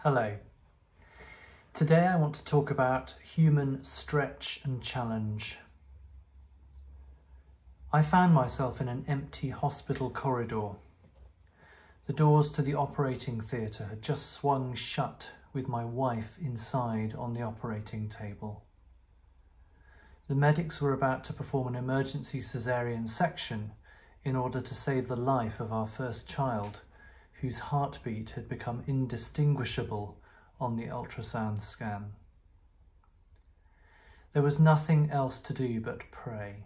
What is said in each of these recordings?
Hello. Today I want to talk about human stretch and challenge. I found myself in an empty hospital corridor. The doors to the operating theatre had just swung shut with my wife inside on the operating table. The medics were about to perform an emergency caesarean section in order to save the life of our first child, whose heartbeat had become indistinguishable on the ultrasound scan. There was nothing else to do but pray,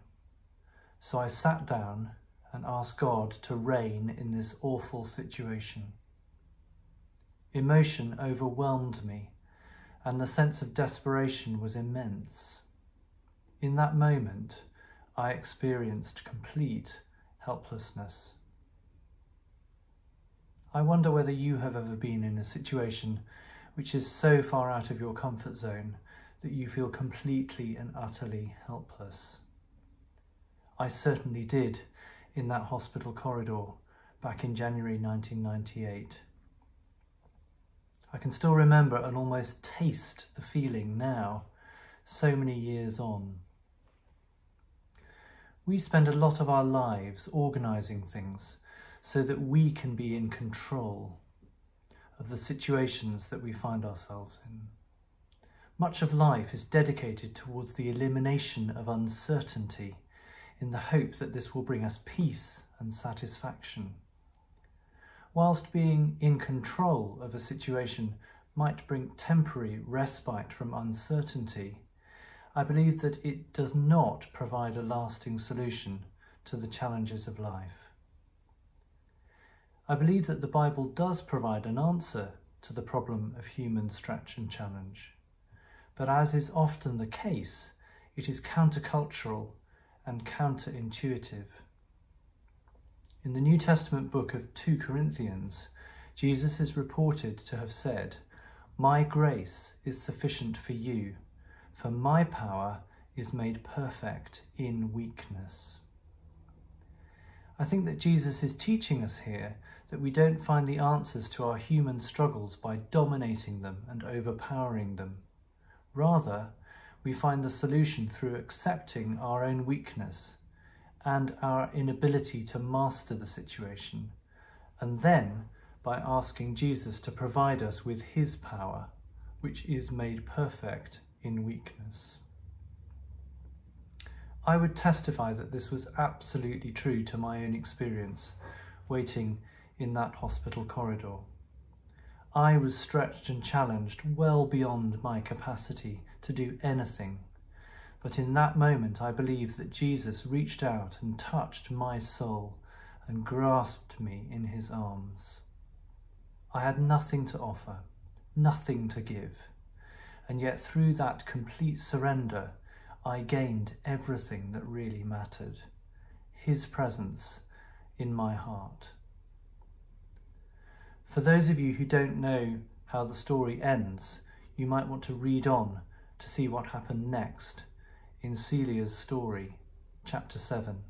so I sat down and asked God to reign in this awful situation. Emotion overwhelmed me, and the sense of desperation was immense. In that moment, I experienced complete helplessness. I wonder whether you have ever been in a situation which is so far out of your comfort zone that you feel completely and utterly helpless. I certainly did in that hospital corridor back in January 1998. I can still remember and almost taste the feeling now, so many years on. We spend a lot of our lives organising things so that we can be in control of the situations that we find ourselves in. Much of life is dedicated towards the elimination of uncertainty in the hope that this will bring us peace and satisfaction. Whilst being in control of a situation might bring temporary respite from uncertainty, I believe that it does not provide a lasting solution to the challenges of life. I believe that the Bible does provide an answer to the problem of human stretch and challenge, but as is often the case, it is countercultural and counterintuitive. In the New Testament book of 2 Corinthians, Jesus is reported to have said, "My grace is sufficient for you, for my power is made perfect in weakness." I think that Jesus is teaching us here that we don't find the answers to our human struggles by dominating them and overpowering them. Rather, we find the solution through accepting our own weakness and our inability to master the situation, and then by asking Jesus to provide us with his power, which is made perfect in weakness. I would testify that this was absolutely true to my own experience, waiting in that hospital corridor. I was stretched and challenged well beyond my capacity to do anything, but in that moment I believe that Jesus reached out and touched my soul and grasped me in his arms. I had nothing to offer, nothing to give, and yet through that complete surrender I gained everything that really mattered, his presence in my heart. For those of you who don't know how the story ends, you might want to read on to see what happened next in Celia's story, chapter 7.